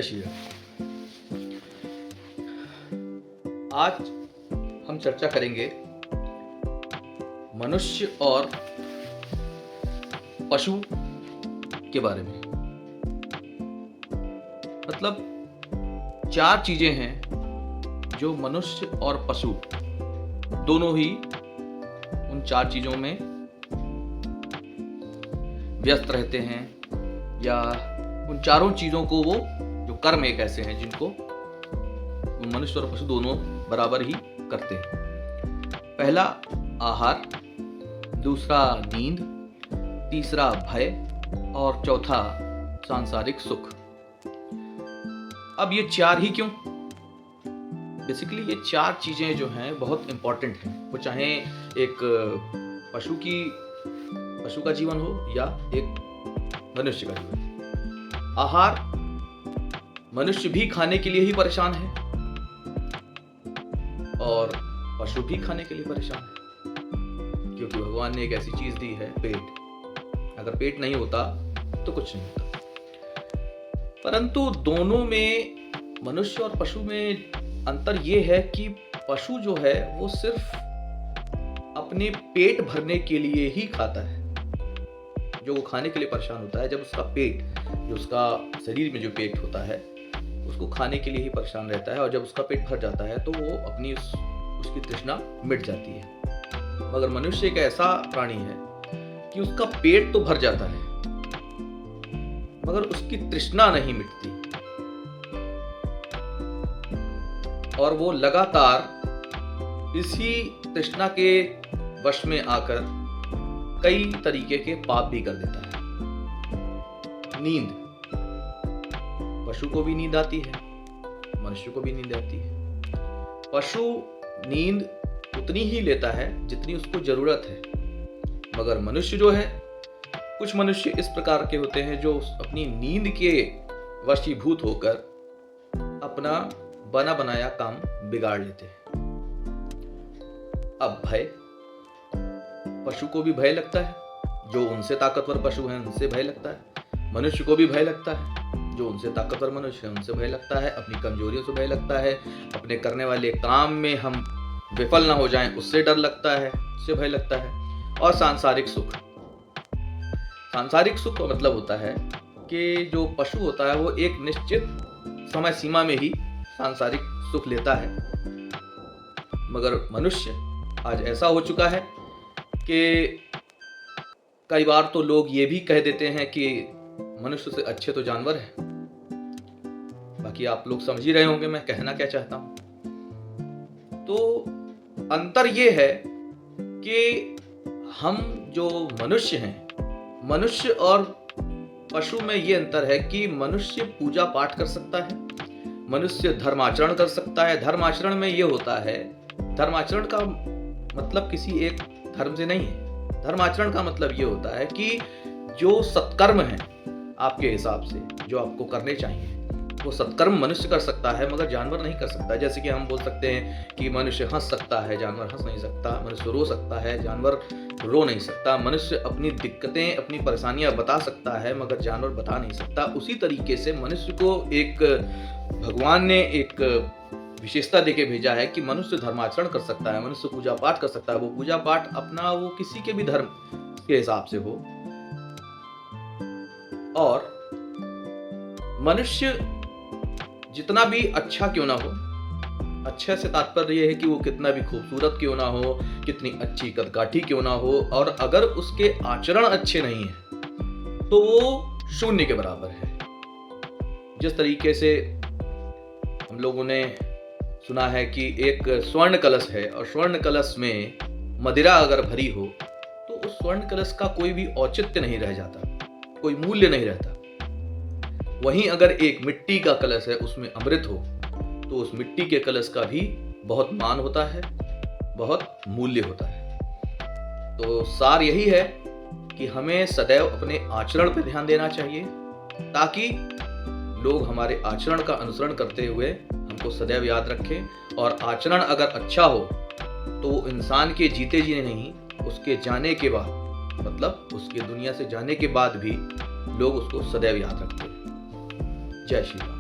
जय श्री राम। आज हम चर्चा करेंगे मनुष्य और पशु के बारे में। मतलब 4 चीजें हैं जो मनुष्य और पशु दोनों ही उन 4 चीजों में व्यस्त रहते हैं, या उन चारों चीजों को वो जो कर्म एक ऐसे हैं जिनको मनुष्य और पशु दोनों बराबर ही करते हैं। पहला आहार, दूसरा नींद, तीसरा भय और चौथा सांसारिक सुख। अब ये 4 ही क्यों? बेसिकली ये 4 चीजें जो हैं बहुत इंपॉर्टेंट हैं। वो चाहे एक पशु का जीवन हो या एक मनुष्य का जीवन। आहार, मनुष्य भी खाने के लिए ही परेशान है और पशु भी खाने के लिए परेशान है, क्योंकि भगवान ने एक ऐसी चीज दी है, पेट। अगर पेट नहीं होता तो कुछ नहीं होता। परंतु दोनों में, मनुष्य और पशु में अंतर ये है कि पशु जो है वो सिर्फ अपने पेट भरने के लिए ही खाता है। जो वो खाने के लिए परेशान होता है, जब उसका पेट, जो उसका शरीर में जो पेट होता है, उसको खाने के लिए ही परेशान रहता है। और जब उसका पेट भर जाता है तो वो अपनी उसकी तृष्णा मिट जाती है। मगर मनुष्य एक ऐसा प्राणी है कि उसका पेट तो भर जाता है मगर उसकी तृष्णा नहीं मिटती, और वो लगातार इसी तृष्णा के वश में आकर कई तरीके के पाप भी कर देता है। नींद, पशु को भी नींद आती है, मनुष्य को भी नींद आती है। पशु नींद उतनी ही लेता है जितनी उसको जरूरत है, मगर मनुष्य जो है, कुछ मनुष्य इस प्रकार के होते हैं जो अपनी नींद के वशीभूत होकर अपना बना बनाया काम बिगाड़ लेते हैं। अब भय, पशु को भी भय लगता है, जो उनसे ताकतवर पशु हैं उनसे भय लगता है। मनुष्य को भी भय लगता है, जो उनसे ताकतवर मनुष्य है उनसे भय लगता है। अपनी कमजोरियों से भय लगता है, अपने करने वाले काम में हम विफल ना हो जाएं उससे डर लगता है, उससे भय लगता है। और सांसारिक सुख, सांसारिक सुख का मतलब होता है कि जो पशु होता है वो एक निश्चित समय सीमा में ही सांसारिक सुख लेता है। मगर मनुष्य आज ऐसा हो चुका है कि कई बार तो लोग ये भी कह देते हैं कि मनुष्य से अच्छे तो जानवर हैं। बाकी आप लोग समझ ही रहे होंगे मैं कहना क्या चाहता हूं। तो अंतर ये है कि हम जो मनुष्य हैं, मनुष्य और पशु में ये अंतर है कि मनुष्य पूजा पाठ कर सकता है, मनुष्य धर्माचरण कर सकता है। धर्माचरण में ये होता है, धर्माचरण का मतलब किसी एक धर्म से नहीं है। धर्माचरण का मतलब ये होता है कि जो सत्कर्म है आपके हिसाब से, जो आपको करने चाहिए, वो सत्कर्म मनुष्य कर सकता है मगर जानवर नहीं कर सकता। जैसे कि हम बोल सकते हैं कि मनुष्य हंस सकता है, जानवर हंस नहीं सकता। मनुष्य रो सकता है, जानवर रो नहीं सकता। मनुष्य अपनी दिक्कतें, अपनी परेशानियां बता सकता है मगर जानवर बता नहीं सकता। उसी तरीके से मनुष्य को एक भगवान ने एक विशेषता देके भेजा है कि मनुष्य धर्माचरण कर सकता है, मनुष्य पूजा पाठ कर सकता है। वो पूजा पाठ अपना, वो किसी के भी धर्म के हिसाब से हो। और मनुष्य जितना भी अच्छा क्यों ना हो, अच्छा से तात्पर्य यह है कि वो कितना भी खूबसूरत क्यों ना हो, कितनी अच्छी कदकाठी क्यों ना हो, और अगर उसके आचरण अच्छे नहीं है तो वो शून्य के बराबर है। जिस तरीके से हम लोगों ने सुना है कि एक स्वर्ण कलश है और स्वर्ण कलश में मदिरा अगर भरी हो तो उस स्वर्ण कलश का कोई भी औचित्य नहीं रह जाता, कोई मूल्य नहीं रहता। वहीं अगर एक मिट्टी का कलश है, उसमें अमृत हो, तो उस मिट्टी के कलश का भी बहुत मान होता है, बहुत मूल्य होता है। तो सार यही है कि हमें सदैव अपने आचरण पर ध्यान देना चाहिए, ताकि लोग हमारे आचरण का अनुसरण करते हुए हमको सदैव याद रखें। और आचरण अगर अच्छा हो तो वो इंसान के जीते जी नहीं, उसके जाने के बाद, मतलब उसके दुनिया से जाने के बाद भी लोग उसको सदैव याद रखते हैं। जय श्री राम।